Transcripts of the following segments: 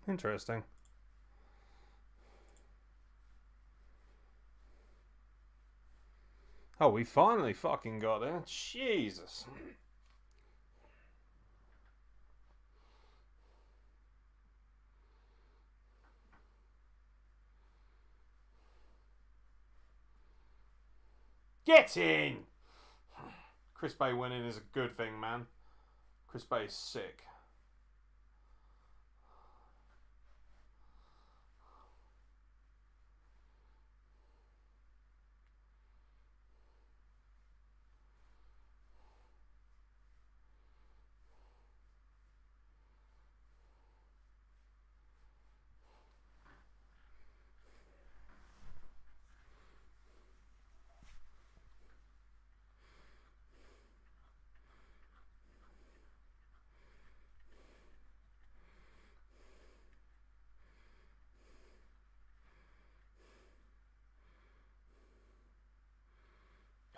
Interesting. Oh, we finally fucking got it. Jesus. Get in! Chris Bay winning is a good thing, man. Chris Bay is sick.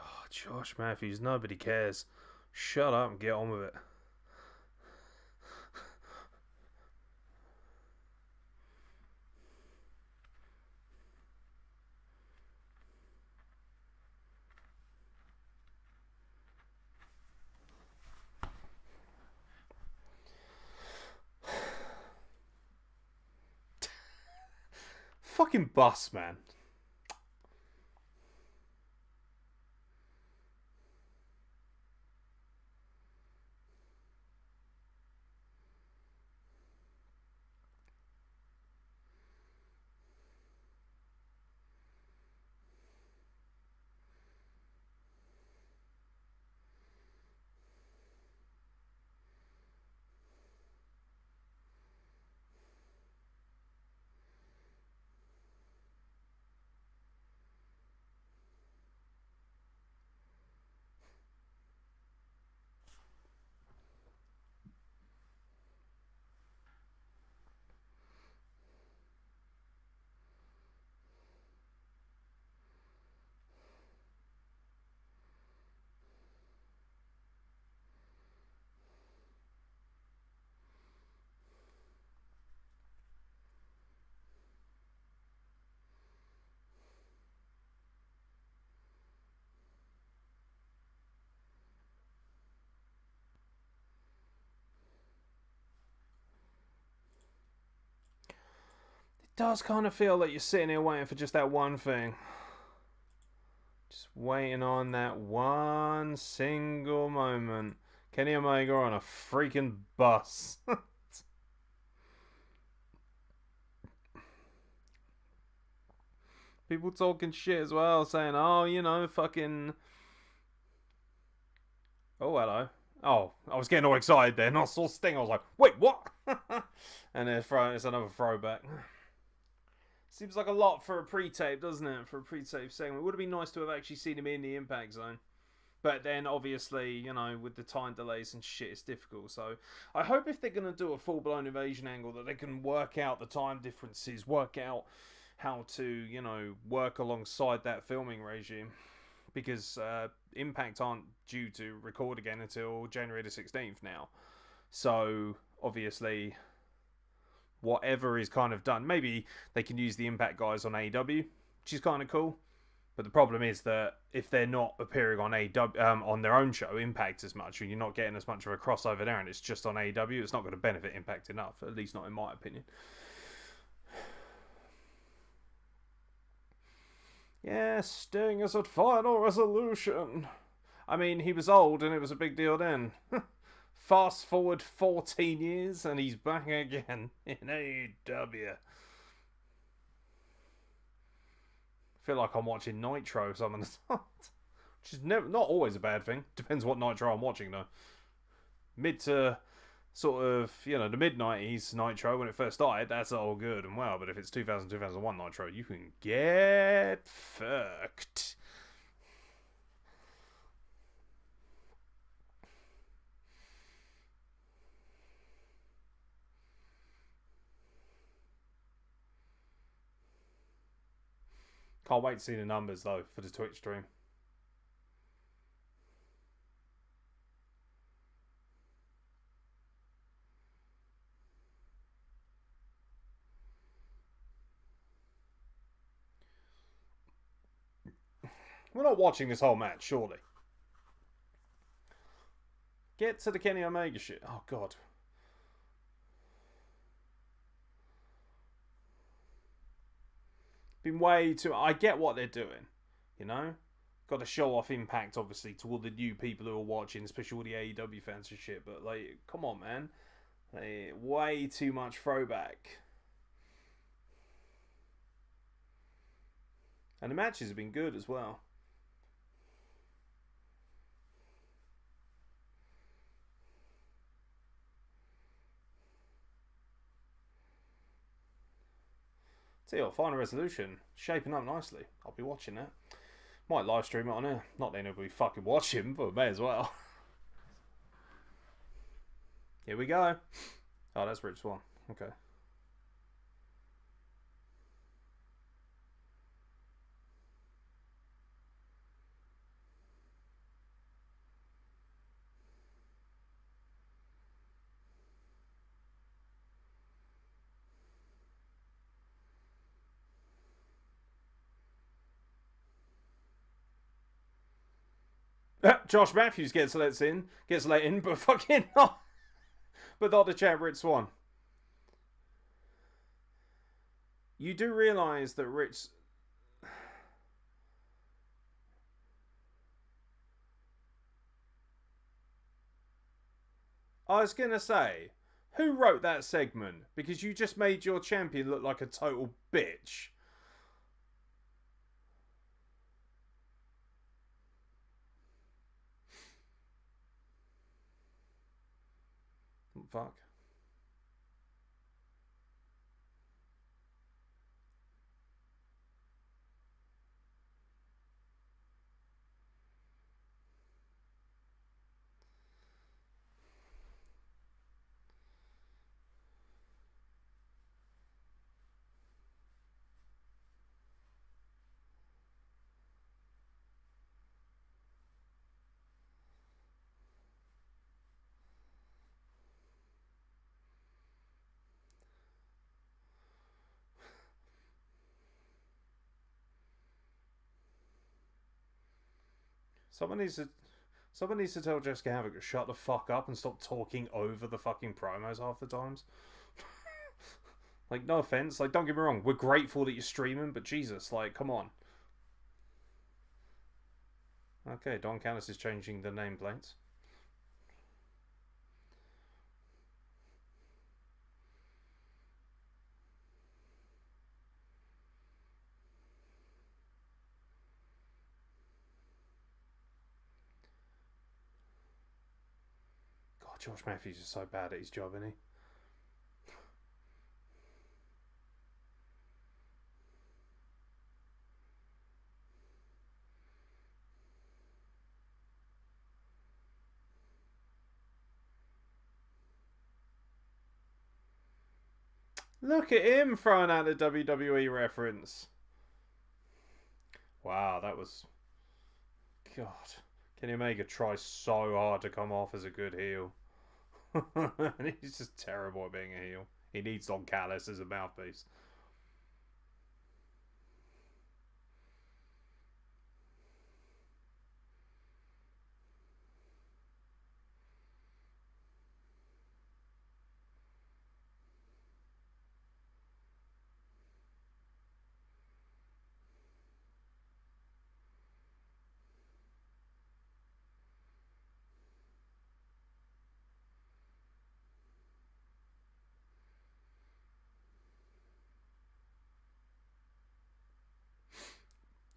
Oh, Josh Matthews, nobody cares. Shut up and get on with it. Fucking bus, man. It does kind of feel like you're sitting here waiting for just that one thing. Just waiting on that one single moment. Kenny Omega on a freaking bus. People talking shit as well, saying, oh, you know, fucking. Oh, hello. Oh, I was getting all excited then. I saw Sting. I was like, wait, what? And it's another throwback. Seems like a lot for a pre-tape, doesn't it? For a pre-tape segment. It would have been nice to have actually seen him in the Impact Zone. But then, obviously, you know, with the time delays and shit, it's difficult. So, I hope if they're going to do a full-blown invasion angle, that they can work out the time differences, work out how to, you know, work alongside that filming regime. Because Impact aren't due to record again until January the 16th now. So, obviously, whatever is kind of done, maybe they can use the Impact guys on AEW, which is kind of cool. But the problem is that if they're not appearing on AEW, on their own show, Impact, as much, and you're not getting as much of a crossover there, and it's just on AEW, it's not going to benefit Impact enough, at least not in my opinion. Yeah, Sting is at Final Resolution. I mean, he was old and it was a big deal then. Fast forward 14 years and he's back again in AEW. Feel like I'm watching Nitro some of the time. Which is not always a bad thing. Depends what Nitro I'm watching though. Mid to sort of, you know, the mid-90s Nitro when it first started, that's all good and well. But if it's 2000, 2001 Nitro, you can get fucked. Can't wait to see the numbers though for the Twitch stream. We're not watching this whole match, surely. Get to the Kenny Omega shit. Oh, God. Been way too... I get what they're doing, you know? Got to show off Impact, obviously, to all the new people who are watching, especially all the AEW fans and shit. But, like, come on, man. Like, way too much throwback. And the matches have been good as well. So yeah, Final Resolution, shaping up nicely. I'll be watching that. Might live stream it on here. Not that anybody fucking watching, but may as well. Here we go. Oh, that's Rich Swann. Okay. Josh Matthews gets let in, but fucking not. But not the champ, Rich Swann. You do realise that Rich... I was going to say, who wrote that segment? Because you just made your champion look like a total bitch. Fuck. Someone needs to tell Jessica Havoc to shut the fuck up and stop talking over the fucking promos half the times. Like, no offense. Like, don't get me wrong. We're grateful that you're streaming, but Jesus, like, come on. Okay, Don Callis is changing the nameplates. God, Josh Matthews is so bad at his job, isn't he? Look at him throwing out the WWE reference. Wow, that was... God. Kenny Omega tries so hard to come off as a good heel. And he's just terrible at being a heel. He needs Don Callis as a mouthpiece.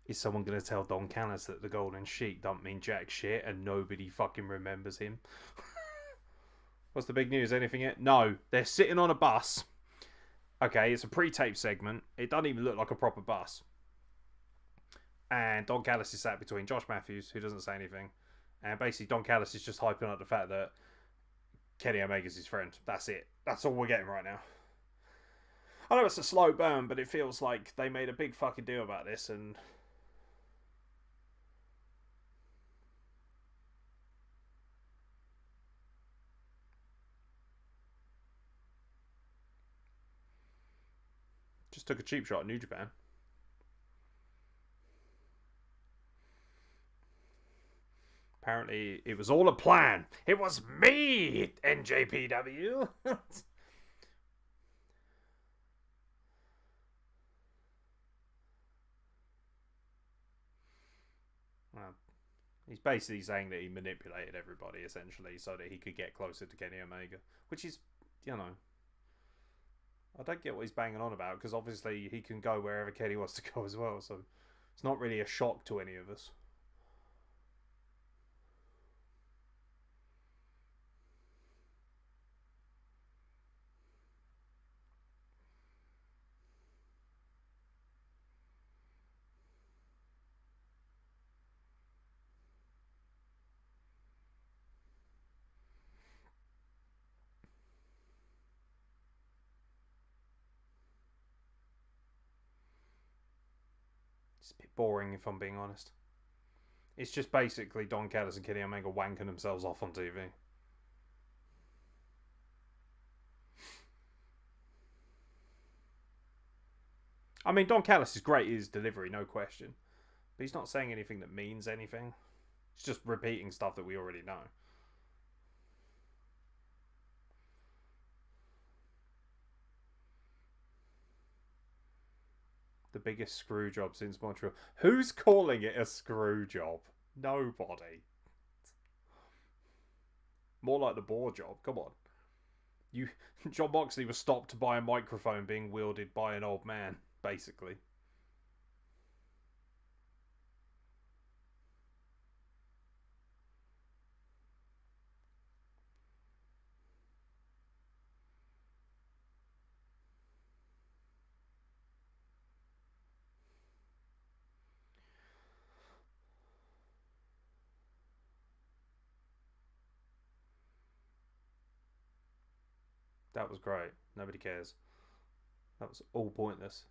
Is someone going to tell Don Callis that the Golden Sheik don't mean jack shit and nobody fucking remembers him? What's the big news? Anything yet? No. They're sitting on a bus. Okay, it's a pre-tape segment. It doesn't even look like a proper bus. And Don Callis is sat between Josh Matthews, who doesn't say anything. And basically Don Callis is just hyping up the fact that Kenny Omega's his friend. That's it. That's all we're getting right now. I know it's a slow burn, but it feels like they made a big fucking deal about this and... just took a cheap shot at New Japan. Apparently, it was all a plan. It was me, NJPW. Well, he's basically saying that he manipulated everybody, essentially, so that he could get closer to Kenny Omega. Which is, you know, I don't get what he's banging on about, because obviously he can go wherever Kenny wants to go as well, so it's not really a shock to any of us. It's a bit boring, if I'm being honest. It's just basically Don Callis and Kenny Omega wanking themselves off on TV. I mean, Don Callis is great in his delivery, no question. But he's not saying anything that means anything. He's just repeating stuff that we already know. The biggest screw job since Montreal. Who's calling it a screw job? Nobody. More like the bore job. Come on. John Moxley was stopped by a microphone being wielded by an old man, basically. That was great. Nobody cares. That was all pointless.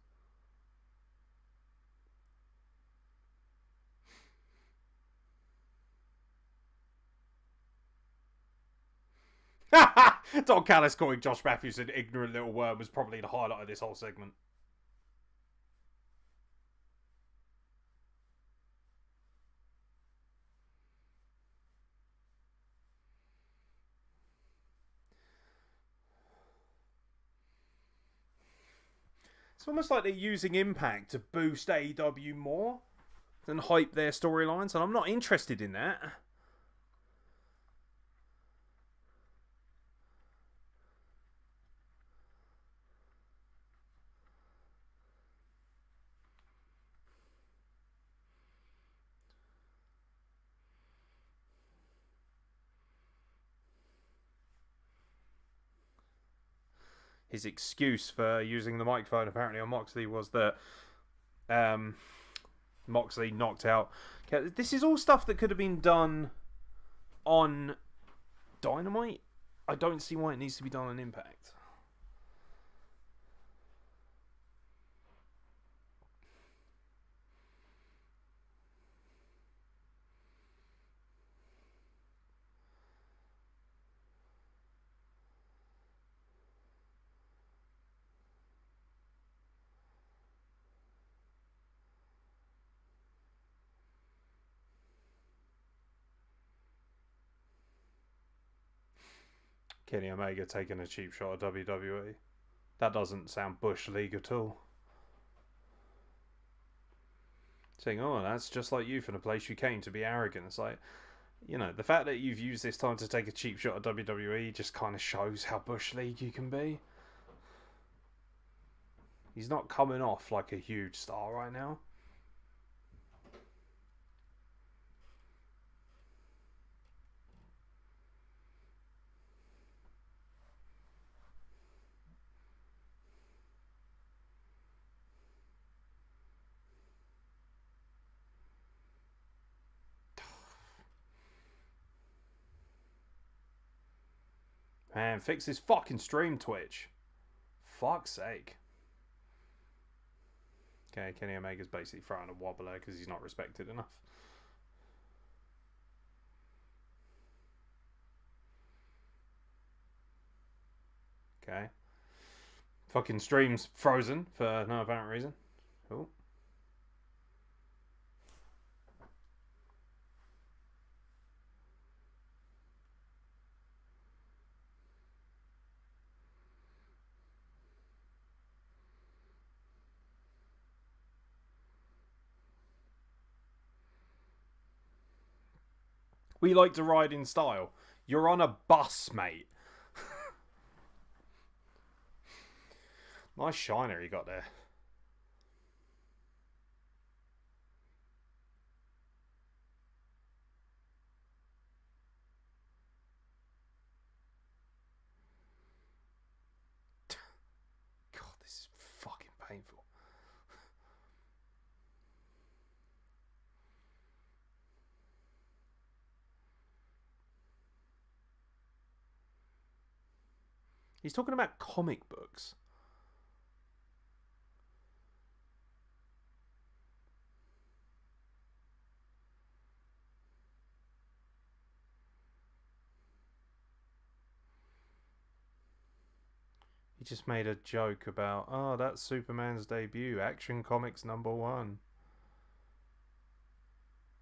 Don Callis calling Josh Matthews an ignorant little worm was probably the highlight of this whole segment. It's almost like they're using Impact to boost AEW more than hype their storylines, and I'm not interested in that. His excuse for using the microphone apparently on Moxley was that Moxley knocked out. This is all stuff that could have been done on Dynamite. I don't see why it needs to be done on Impact. Kenny Omega taking a cheap shot at WWE. That doesn't sound Bush League at all. Saying, oh, that's just like you from the place you came to be arrogant. It's like, you know, the fact that you've used this time to take a cheap shot at WWE just kind of shows how Bush League you can be. He's not coming off like a huge star right now. Man, fix this fucking stream, Twitch. Fuck's sake. Okay, Kenny Omega's basically throwing a wobbler because he's not respected enough. Okay. Fucking stream's frozen for no apparent reason. Cool. We like to ride in style. You're on a bus, mate. Nice shiner you got there. God, this is fucking painful. He's talking about comic books. He just made a joke about, oh, that's Superman's debut, Action Comics #1.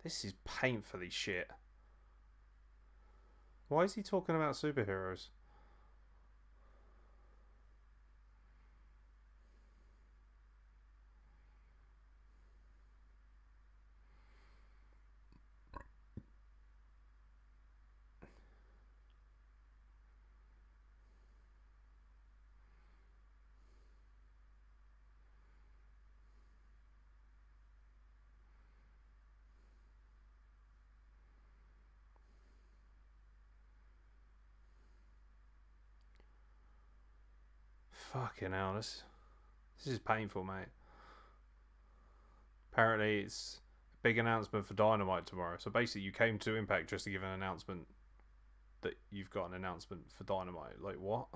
This is painfully shit. Why is he talking about superheroes? Fucking hell, this is painful, mate. Apparently, it's a big announcement for Dynamite tomorrow. So basically, you came to Impact just to give an announcement that you've got an announcement for Dynamite. Like, what?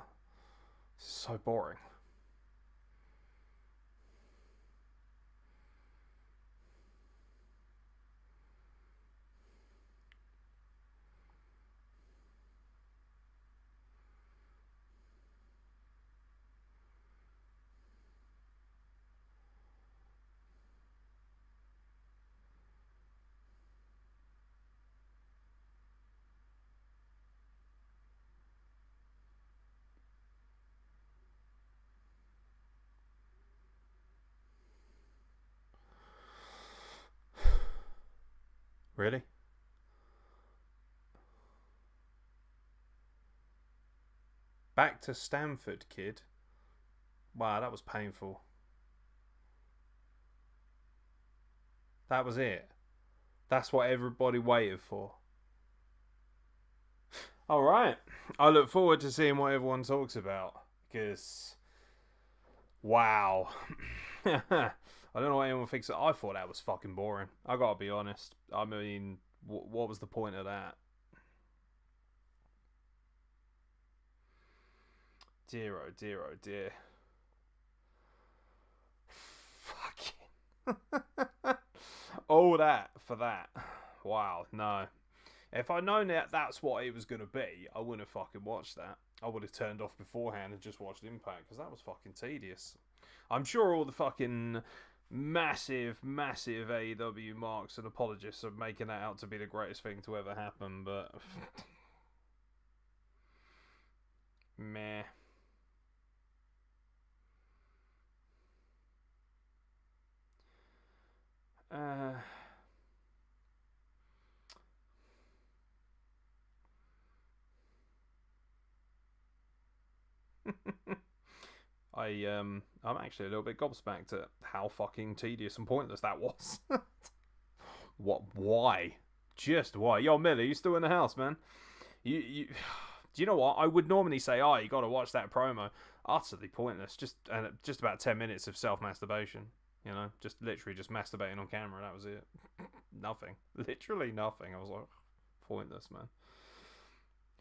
This is so boring. Really? Back to Stamford, kid. Wow, that was painful. That was it. That's what everybody waited for. Alright. I look forward to seeing what everyone talks about. Because, wow. I don't know what anyone thinks. I thought that was fucking boring. I gotta be honest. I mean, what was the point of that? Dear, oh dear, oh dear. Fucking. All that for that. Wow, no. If I'd known that that's what it was going to be, I wouldn't have fucking watched that. I would have turned off beforehand and just watched Impact, because that was fucking tedious. I'm sure all the fucking massive AEW marks and apologists are making that out to be the greatest thing to ever happen, but meh. Uh, I'm actually a little bit gobsmacked at how fucking tedious and pointless that was. What? Why? Just why? Yo, Millie, you still in the house, man? You. Do you know what? I would normally say, oh, you got to watch that promo. Utterly pointless. Just about 10 minutes of self masturbation. You know, just literally just masturbating on camera. That was it. Nothing. Literally nothing. I was like, pointless, man.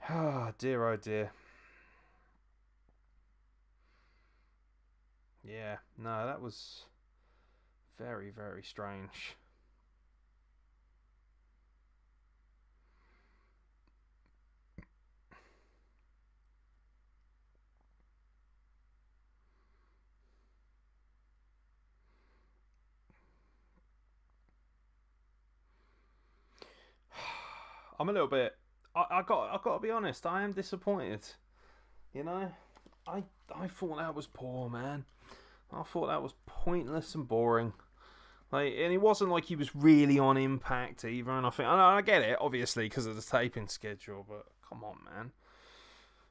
Ah, dear, oh dear. Yeah, no, that was very strange. I'm a little bit. I got to be honest. I am disappointed. You know, I thought that was poor, man. I thought that was pointless and boring. Like, and it wasn't like he was really on Impact either. And I get it, obviously, because of the taping schedule. But come on, man.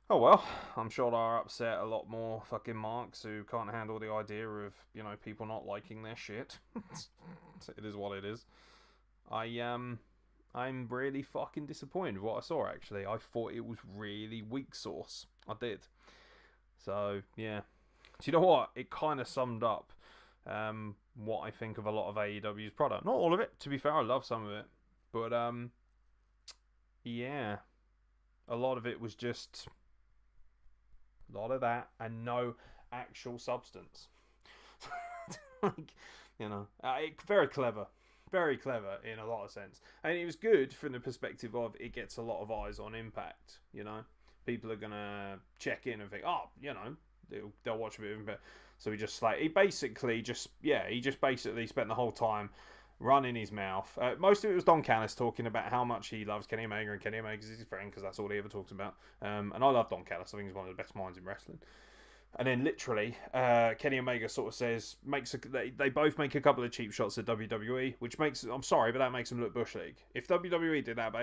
Oh well, I'm sure they'll upset a lot more fucking marks who can't handle the idea of, people not liking their shit. It is what it is. I'm really fucking disappointed with what I saw. Actually, I thought it was really weak sauce. I did. So yeah. Do you know what? It kind of summed up what I think of a lot of AEW's product. Not all of it, to be fair. I love some of it, but yeah, a lot of it was just a lot of that and no actual substance. Like, very clever. Very clever in a lot of sense. And it was good from the perspective of it gets a lot of eyes on Impact, People are going to check in and think, they'll watch a bit of Impact. So he just basically spent the whole time running his mouth. Most of it was Don Callis talking about how much he loves Kenny Omega, and Kenny Omega's his friend because that's all he ever talks about. And I love Don Callis. I think he's one of the best minds in wrestling. And then literally, Kenny Omega sort of says, they both make a couple of cheap shots at WWE, which I'm sorry, but that makes them look Bush League. If WWE did that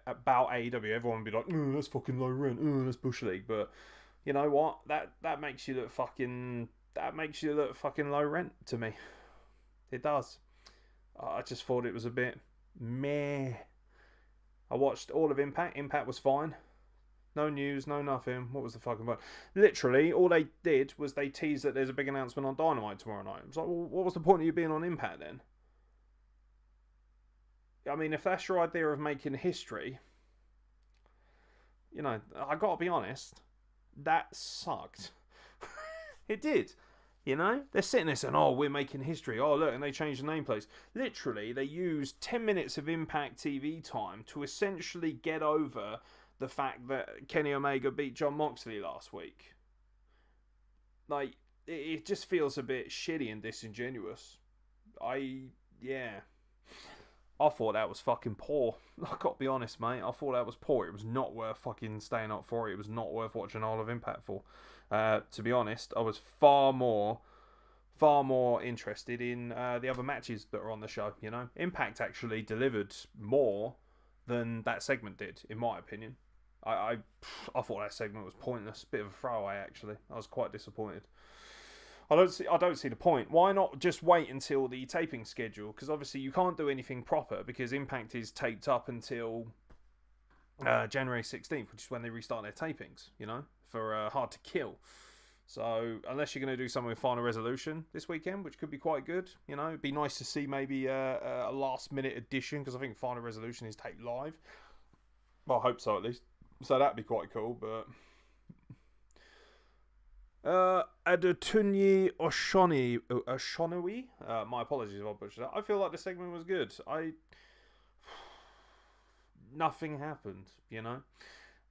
about AEW, everyone would be like, oh, that's fucking low rent, oh, that's Bush League. But you know what? That makes you look fucking low rent to me. It does. I just thought it was a bit meh. I watched all of Impact. Impact was fine. No news, no nothing. What was the fucking point? Literally, all they did was they teased that there's a big announcement on Dynamite tomorrow night. It was like, well, what was the point of you being on Impact then? I mean, if that's your idea of making history, I gotta be honest, that sucked. It did. They're sitting there saying, oh, we're making history. Oh, look, and they changed the nameplates. Literally, they used 10 minutes of Impact TV time to essentially get over the fact that Kenny Omega beat John Moxley last week. Like, it just feels a bit shitty and disingenuous. I thought that was fucking poor. I gotta be honest, mate. I thought that was poor. It was not worth fucking staying up for. It was not worth watching all of Impact for. To be honest, I was far more interested in the other matches that are on the show. Impact actually delivered more than that segment did, in my opinion. I thought that segment was pointless. Bit of a throwaway, actually. I was quite disappointed. I don't see the point. Why not just wait until the taping schedule? Because obviously you can't do anything proper because Impact is taped up until January 16th, which is when they restart their tapings. For Hard to Kill. So unless you're going to do something with Final Resolution this weekend, which could be quite good, it'd be nice to see maybe a last minute addition because I think Final Resolution is taped live. Well, I hope so at least. So that'd be quite cool, but Adetunyi Oshonowi. My apologies if I butchered that. I feel like the segment was good. Nothing happened,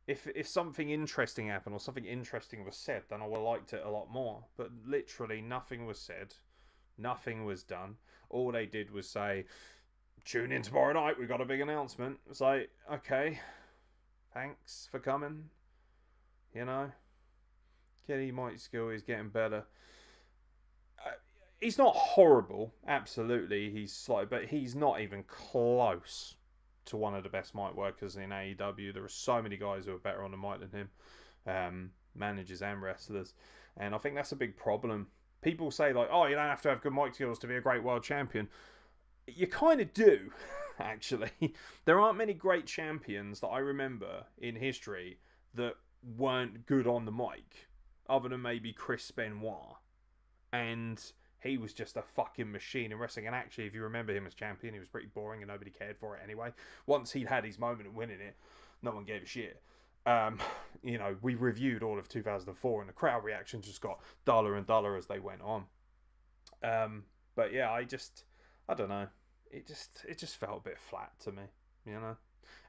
If something interesting happened or something interesting was said, then I would have liked it a lot more. But literally nothing was said. Nothing was done. All they did was say, tune in tomorrow night, we've got a big announcement. It's like, okay, thanks for coming. Kenny Mike's skill is getting better. He's not horrible, absolutely. He's slight, but he's not even close to one of the best mic workers in AEW. There are so many guys who are better on the mic than him, managers and wrestlers, and I think that's a big problem. People say like, oh, you don't have to have good mic skills to be a great world champion. You kind of do, actually. There aren't many great champions that I remember in history that weren't good on the mic, other than maybe Chris Benoit, and he was just a fucking machine in wrestling. And actually, if you remember him as champion, he was pretty boring and nobody cared for it anyway. Once he'd had his moment of winning it, no one gave a shit. We reviewed all of 2004 and the crowd reaction just got duller and duller as they went on. But yeah, I don't know. It just felt a bit flat to me,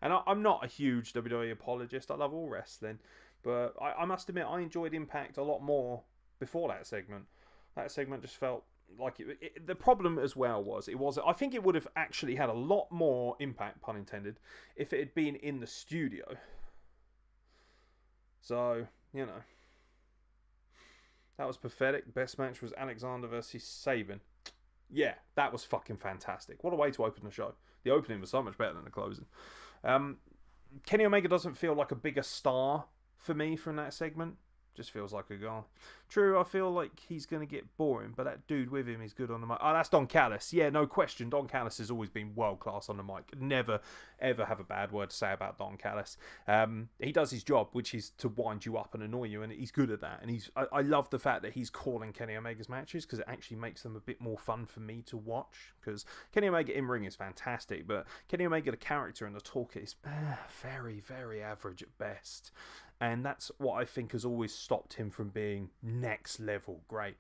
And I'm not a huge WWE apologist. I love all wrestling. But I must admit, I enjoyed Impact a lot more before that segment. That segment just felt like the problem as well was I think it would have actually had a lot more impact, pun intended, if it had been in the studio. So, that was pathetic. Best match was Alexander versus Sabin. Yeah, that was fucking fantastic. What a way to open the show. The opening was so much better than the closing. Um, Kenny Omega doesn't feel like a bigger star for me from that segment. Just feels like a guy. True, I feel like he's going to get boring, but that dude with him is good on the mic. Oh, that's Don Callis. Yeah, no question. Don Callis has always been world class on the mic. Never, ever have a bad word to say about Don Callis. He does his job, which is to wind you up and annoy you, and he's good at that. And I love the fact that he's calling Kenny Omega's matches because it actually makes them a bit more fun for me to watch. Because Kenny Omega in ring is fantastic, but Kenny Omega, the character and the talker, is very, very average at best. And that's what I think has always stopped him from being next level great.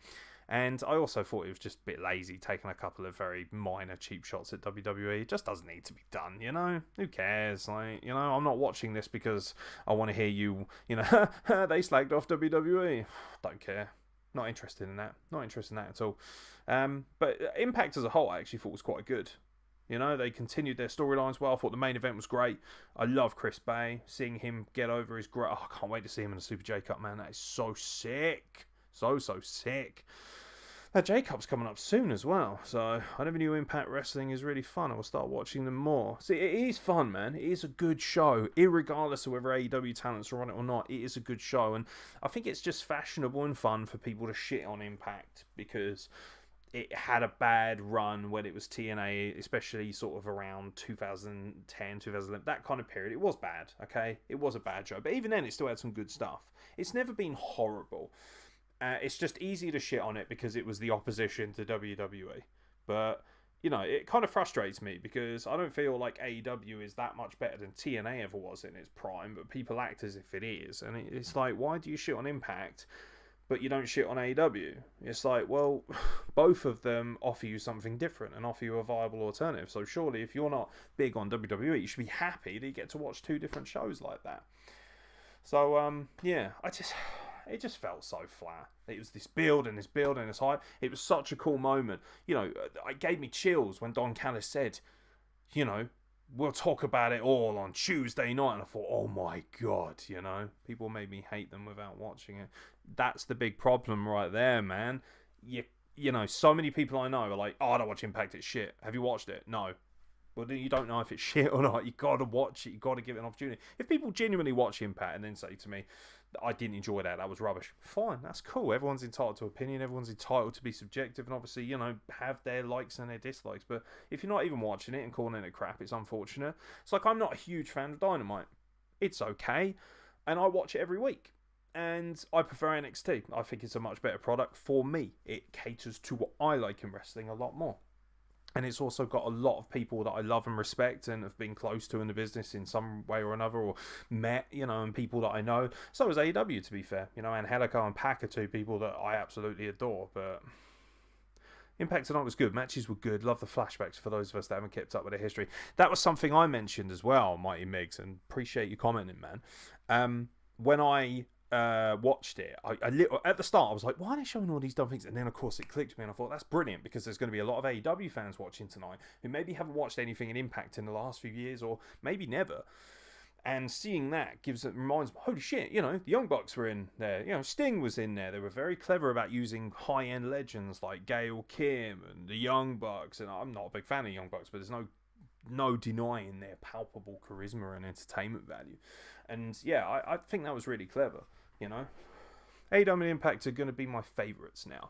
And I also thought it was just a bit lazy, taking a couple of very minor cheap shots at WWE. It just doesn't need to be done, you know? Who cares? Like, you know, I'm not watching this because I want to hear you, you know, they slagged off WWE. Don't care. Not interested in that. Not interested in that at all. But Impact as a whole, I actually thought was quite good. You know, they continued their storylines well. I thought the main event was great. I love Chris Bay. Seeing him get over is great. Oh, I can't wait to see him in a Super J-Cup, man. That is so sick. So sick. That J-Cup's coming up soon as well. So I never knew Impact Wrestling is really fun. I will start watching them more. See, it is fun, man. It is a good show. Irregardless of whether AEW talents are on it or not, it is a good show. And I think it's just fashionable and fun for people to shit on Impact because it had a bad run when it was TNA, especially sort of around 2010, 2011, that kind of period. It was bad, okay? It was a bad show. But even then, it still had some good stuff. It's never been horrible. It's just easy to shit on it because it was the opposition to WWE. But, you know, it kind of frustrates me because I don't feel like AEW is that much better than TNA ever was in its prime, but people act as if it is. And it's like, why do you shit on Impact but you don't shit on AEW? It's like, well, both of them offer you something different and offer you a viable alternative. So surely if you're not big on WWE, you should be happy that you get to watch two different shows like that. So, yeah, it just felt so flat. It was this build and this hype. It was such a cool moment. You know, it gave me chills when Don Callis said, you know, we'll talk about it all on Tuesday night. And I thought, oh my God, you know, people made me hate them without watching it. That's the big problem right there, man. You know, so many people I know are like, oh, I don't watch Impact, it's shit. Have you watched it? No. Well, then you don't know if it's shit or not. You got to watch it. You got to give it an opportunity. If people genuinely watch Impact and then say to me, I didn't enjoy that was rubbish, fine, that's cool. Everyone's entitled to opinion. Everyone's entitled to be subjective and obviously, you know, have their likes and their dislikes. But if you're not even watching it and calling it crap, it's unfortunate. It's like I'm not a huge fan of Dynamite. It's okay. And I watch it every week. And I prefer NXT. I think it's a much better product for me. It caters to what I like in wrestling a lot more. And it's also got a lot of people that I love and respect and have been close to in the business in some way or another, or met, you know, and people that I know. So is AEW, to be fair. You know, Angelico and Pac are two people that I absolutely adore. But Impact tonight was good. Matches were good. Love the flashbacks for those of us that haven't kept up with the history. That was something I mentioned as well, Mighty Migs, and appreciate you commenting, man. When I watched it, at the start I was like, why are they showing all these dumb things? And then of course it clicked to me and I thought, that's brilliant, because there's going to be a lot of AEW fans watching tonight who maybe haven't watched anything in Impact in the last few years, or maybe never. And seeing that reminds me, holy shit, you know, the Young Bucks were in there, you know, Sting was in there. They were very clever about using high-end legends like Gail Kim and the Young Bucks, and I'm not a big fan of Young Bucks, but there's no denying their palpable charisma and entertainment value. And yeah, I think that was really clever. You know, AEW and Impact are going to be my favourites now.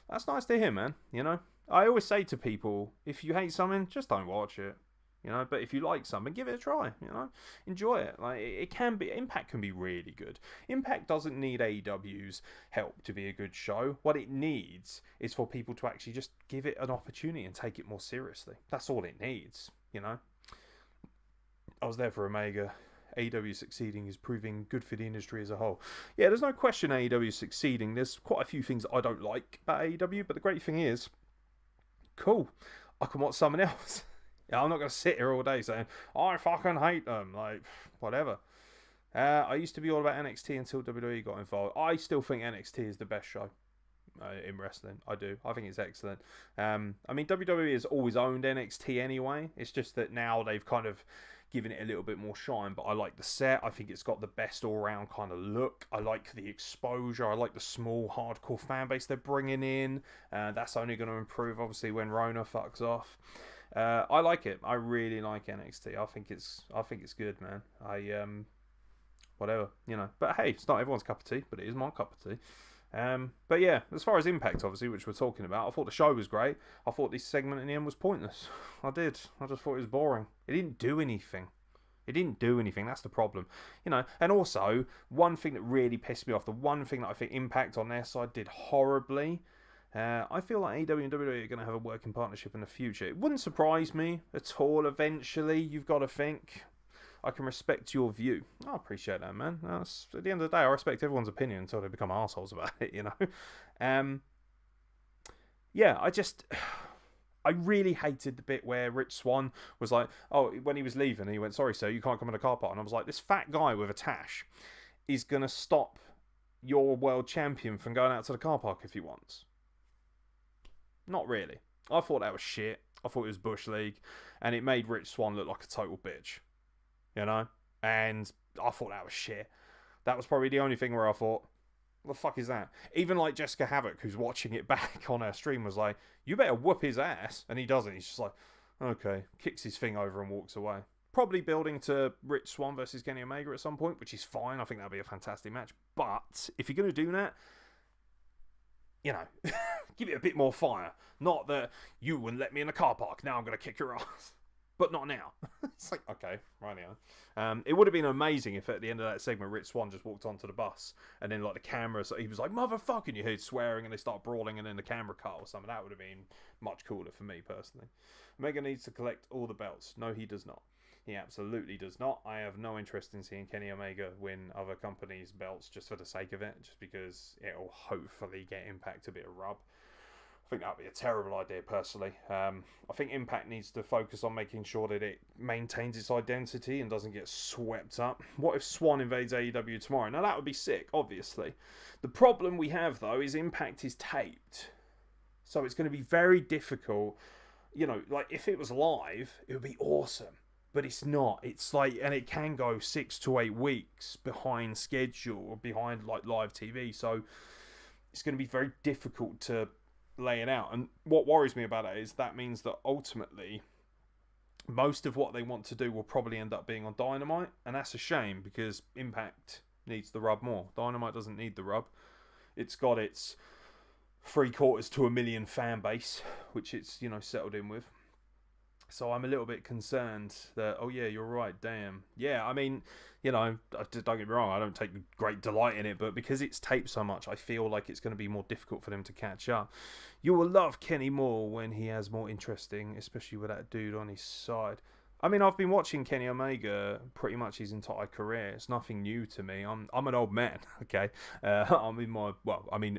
That's nice to hear, man. You know, I always say to people, if you hate something, just don't watch it. You know, but if you like something, give it a try. You know, enjoy it. Like, it can be, Impact can be really good. Impact doesn't need AEW's help to be a good show. What it needs is for people to actually just give it an opportunity and take it more seriously. That's all it needs. You know, I was there for Omega. AEW succeeding is proving good for the industry as a whole. Yeah, there's no question AEW is succeeding. There's quite a few things that I don't like about AEW, but the great thing is, cool, I can watch someone else. Yeah, I'm not going to sit here all day saying, I fucking hate them. Like, whatever. I used to be all about NXT until WWE got involved. I still think NXT is the best show in wrestling. I do. I think it's excellent. I mean, WWE has always owned NXT anyway. It's just that now they've kind of giving it a little bit more shine. But I like the set. I think it's got the best all-round kind of look. I like the exposure. I like the small, hardcore fan base they're bringing in. That's only going to improve, obviously, when Rona fucks off. I like it. I really like NXT. I think it's good, man. Whatever, But hey, it's not everyone's cup of tea, but it is my cup of tea. But yeah, as far as Impact, obviously, which we're talking about, I thought the show was great. I thought this segment in the end was pointless. I did. I just thought it was boring. It didn't do anything. That's the problem. And also, one thing that really pissed me off, the one thing that I think Impact on their side did horribly, I feel like AEW and WWE are going to have a working partnership in the future. It wouldn't surprise me at all eventually, you've got to think. I can respect your view. I appreciate that, man. At the end of the day, I respect everyone's opinion until they become assholes about it, Yeah, I really hated the bit where Rich Swann was like, oh, when he was leaving, he went, sorry, sir, you can't come in the car park. And I was like, this fat guy with a tash is going to stop your world champion from going out to the car park if he wants. Not really. I thought that was shit. I thought it was Bush League. And it made Rich Swann look like a total bitch. And I thought that was shit. That was probably the only thing where I thought, what the fuck is that? Even like Jessica Havoc, who's watching it back on her stream, was like, you better whoop his ass. And he doesn't. He's just like, okay. Kicks his thing over and walks away. Probably building to Rich Swann versus Kenny Omega at some point, which is fine. I think that'll be a fantastic match. But if you're going to do that, give it a bit more fire. Not that you wouldn't let me in a car park. Now I'm going to kick your ass. But not now. It's like, okay, right now. It would have been amazing if at the end of that segment, Rich Swann just walked onto the bus and then like the camera, so he was like, motherfucking, you heard swearing and they start brawling and then the camera cut or something. That would have been much cooler for me personally. Omega needs to collect all the belts. No, he does not. He absolutely does not. I have no interest in seeing Kenny Omega win other companies' belts just for the sake of it, just because it'll hopefully get Impact a bit of rub. I think that would be a terrible idea personally. I think Impact needs to focus on making sure that it maintains its identity and doesn't get swept up. What if Swan invades AEW tomorrow? Now that would be sick, obviously. The problem we have though is Impact is taped. So it's going to be very difficult. Like if it was live, it would be awesome. But it's not. It's like, and it can go 6 to 8 weeks behind schedule or behind like live TV. So it's going to be very difficult to lay it out. And what worries me about it is that means that ultimately most of what they want to do will probably end up being on Dynamite, and that's a shame because Impact needs the rub more. Dynamite doesn't need the rub. It's got its 3/4 to 1 million fan base, which it's settled in with. So I'm a little bit concerned that, oh yeah, you're right, damn. Yeah, I mean, don't get me wrong, I don't take great delight in it, but because it's taped so much, I feel like it's going to be more difficult for them to catch up. You will love Kenny more when he has more interesting, especially with that dude on his side. I mean, I've been watching Kenny Omega pretty much his entire career. It's nothing new to me. I'm an old man, okay? I'm in my,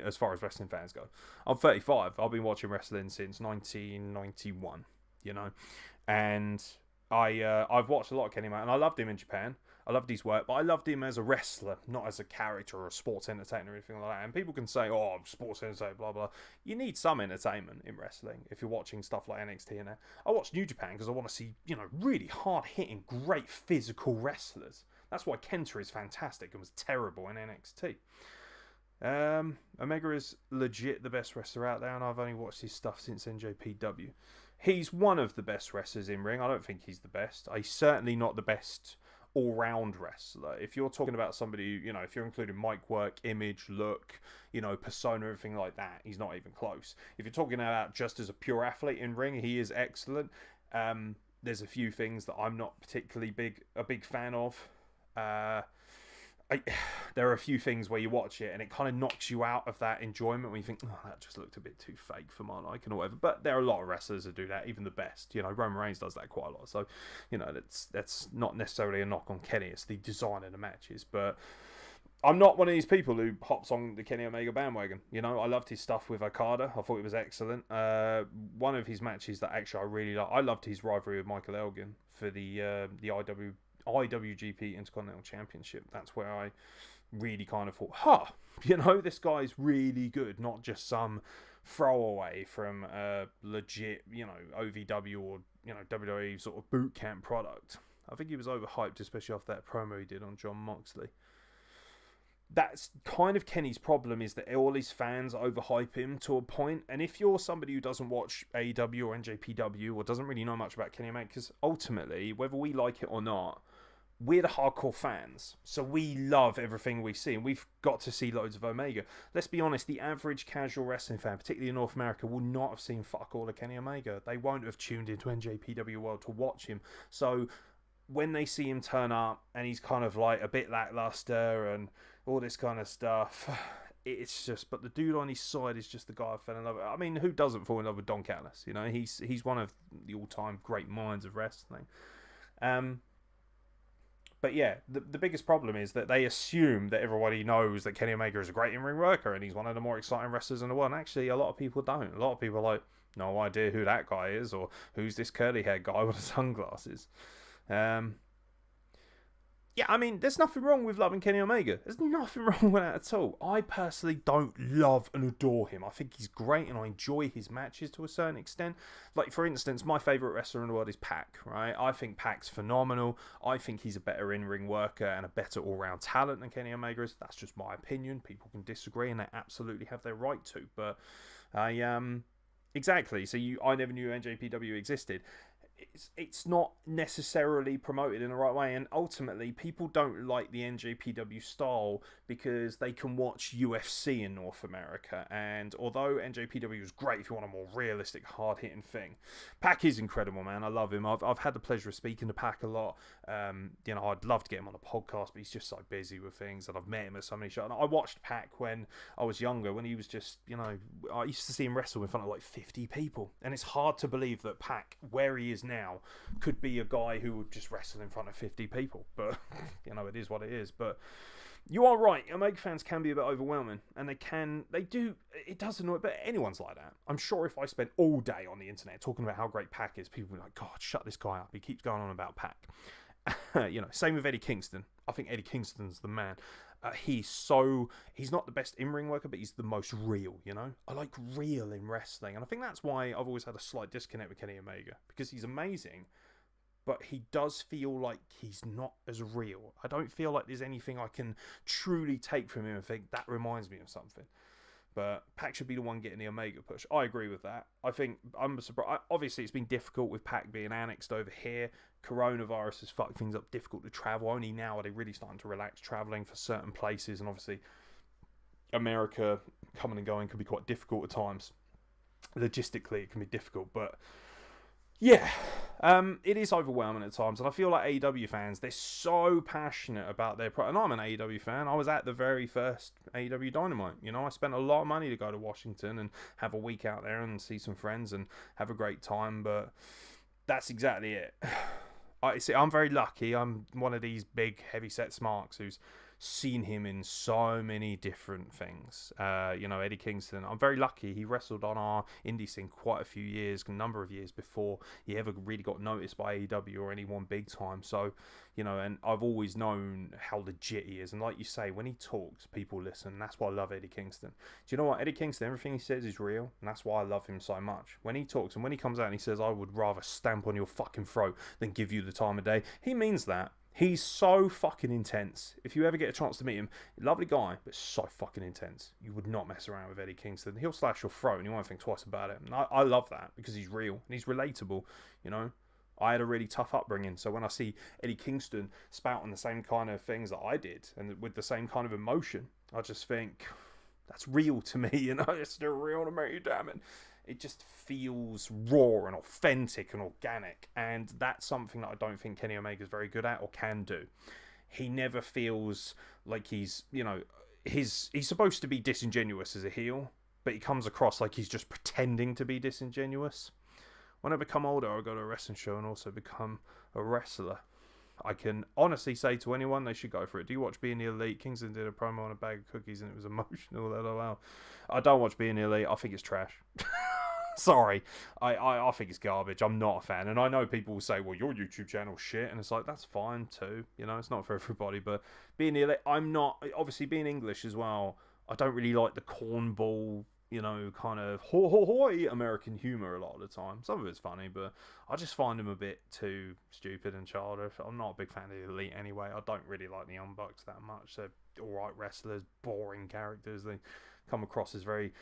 as far as wrestling fans go. I'm 35. I've been watching wrestling since 1991. And I've watched a lot of Kenny Omega, and I loved him in Japan. I loved his work, but I loved him as a wrestler, not as a character or a sports entertainer or anything like that. And people can say, oh, I'm sports entertainer, blah, blah. You need some entertainment in wrestling if you're watching stuff like NXT and that. I watch New Japan because I want to see, really hard-hitting, great physical wrestlers. That's why Kenta is fantastic and was terrible in NXT. Omega is legit the best wrestler out there, and I've only watched his stuff since NJPW. He's one of the best wrestlers in ring. I don't think he's the best. He's certainly not the best all-round wrestler. If you're talking about somebody, if you're including mic work, image, look, persona, everything like that, he's not even close. If you're talking about just as a pure athlete in ring, he is excellent. There's a few things that I'm not particularly a big fan of. There are a few things where you watch it and it kind of knocks you out of that enjoyment when you think, oh, that just looked a bit too fake for my liking or whatever. But there are a lot of wrestlers that do that, even the best. Roman Reigns does that quite a lot. So, that's not necessarily a knock on Kenny. It's the design of the matches. But I'm not one of these people who hops on the Kenny Omega bandwagon. I loved his stuff with Okada. I thought it was excellent. One of his matches that actually I really liked, I loved his rivalry with Michael Elgin for the IWGP Intercontinental Championship. That's where I really kind of thought, this guy's really good, not just some throwaway from a legit, OVW or, WWE sort of boot camp product. I think he was overhyped, especially after that promo he did on John Moxley. That's kind of Kenny's problem, is that all his fans overhype him to a point. And if you're somebody who doesn't watch AEW or NJPW or doesn't really know much about Kenny Omega, because ultimately, whether we like it or not, we're the hardcore fans. So we love everything we see, and we've got to see loads of Omega. Let's be honest, the average casual wrestling fan, particularly in North America, will not have seen fuck all of Kenny Omega. They won't have tuned into NJPW World to watch him. So when they see him turn up and he's kind of like a bit lackluster and all this kind of stuff, it's just, but the dude on his side is just the guy I fell in love with. I mean, who doesn't fall in love with Don Callis? You know, he's one of the all-time great minds of wrestling. But yeah, the biggest problem is that they assume that everybody knows that Kenny Omega is a great in-ring worker and he's one of the more exciting wrestlers in the world. And actually, a lot of people don't. A lot of people are like, no idea who that guy is, or who's this curly-haired guy with the sunglasses. Yeah, I mean, there's nothing wrong with loving Kenny Omega. There's nothing wrong with that at all. I personally don't love and adore him. I think he's great and I enjoy his matches to a certain extent. Like, for instance, my favourite wrestler in the world is Pac, right? I think Pac's phenomenal. I think he's a better in-ring worker and a better all-round talent than Kenny Omega is. That's just my opinion. People can disagree and they absolutely have their right to. But exactly. So I never knew NJPW existed. It's not necessarily promoted in the right way, and ultimately people don't like the NJPW style because they can watch UFC in North America. And although NJPW is great if you want a more realistic, hard-hitting thing, Pac is incredible, man. I love him. I've had the pleasure of speaking to Pac a lot. You know, I'd love to get him on a podcast, but he's just so busy with things, and I've met him at so many shows. And I watched Pac when I was younger, when he was just, you know, I used to see him wrestle in front of like 50 people, and it's hard to believe that Pac, where he is now, could be a guy who would just wrestle in front of 50 people. But you know, it is what it is. But you are right, Omega fans can be a bit overwhelming, and it does annoy, but anyone's like that. I'm sure if I spent all day on the internet talking about how great Pac is, people would be like, God, shut this guy up, he keeps going on about Pac. You know, same with Eddie Kingston. I think Eddie Kingston's the man. He's not the best in-ring worker, but he's the most real, you know? I like real in wrestling, and I think that's why I've always had a slight disconnect with Kenny Omega, because he's amazing, but he does feel like he's not as real. I don't feel like there's anything I can truly take from him and think, that reminds me of something. But Pac should be the one getting the Omega push. I agree with that. I think, I'm surprised. Obviously, it's been difficult with Pac being annexed over here. Coronavirus has fucked things up, difficult to travel. Only now are they really starting to relax travelling for certain places. And obviously, America coming and going can be quite difficult at times. Logistically, it can be difficult. But yeah, it is overwhelming at times, and I feel like AEW fans, they're so passionate about their product. And I'm an AEW fan. I was at the very first AEW Dynamite. You know, I spent a lot of money to go to Washington and have a week out there and see some friends and have a great time, but that's exactly it. I'm very lucky. I'm one of these big, heavy-set smarks who's seen him in so many different things. You know, Eddie Kingston, I'm very lucky. He wrestled on our indie scene quite a few years, a number of years before he ever really got noticed by AEW or anyone big time. So, you know, and I've always known how legit he is. And like you say, when he talks, people listen. That's why I love Eddie Kingston. Do you know what? Eddie Kingston, everything he says is real. And that's why I love him so much. When he talks and when he comes out and he says, I would rather stamp on your fucking throat than give you the time of day, he means that. He's so fucking intense. If you ever get a chance to meet him, lovely guy, but so fucking intense. You would not mess around with Eddie Kingston. He'll slash your throat and you won't think twice about it. And I love that because he's real and he's relatable, you know. I had a really tough upbringing, so when I see Eddie Kingston spouting the same kind of things that I did and with the same kind of emotion, I just think, that's real to me, you know. It's still real to me, damn it. It just feels raw and authentic and organic, and that's something that I don't think Kenny Omega's very good at or can do. He never feels like he's, you know, he's supposed to be disingenuous as a heel, but he comes across like he's just pretending to be disingenuous. When I become older, I'll go to a wrestling show and also become a wrestler. I can honestly say to anyone, they should go for it. Do you watch Being the Elite? Kingston did a promo on a bag of cookies and it was emotional. LOL. I don't watch Being the Elite. I think it's trash. Sorry. I think it's garbage. I'm not a fan. And I know people will say, well, your YouTube channel's shit. And it's like, that's fine too. You know, it's not for everybody. But Being the Elite, I'm not... Obviously, being English as well, I don't really like the cornball, kind of ho ho hoi American humor a lot of the time. Some of it's funny, but I just find him a bit too stupid and childish. I'm not a big fan of the Elite anyway. I don't really like the Young Bucks that much. They're alright wrestlers, boring characters. They come across as very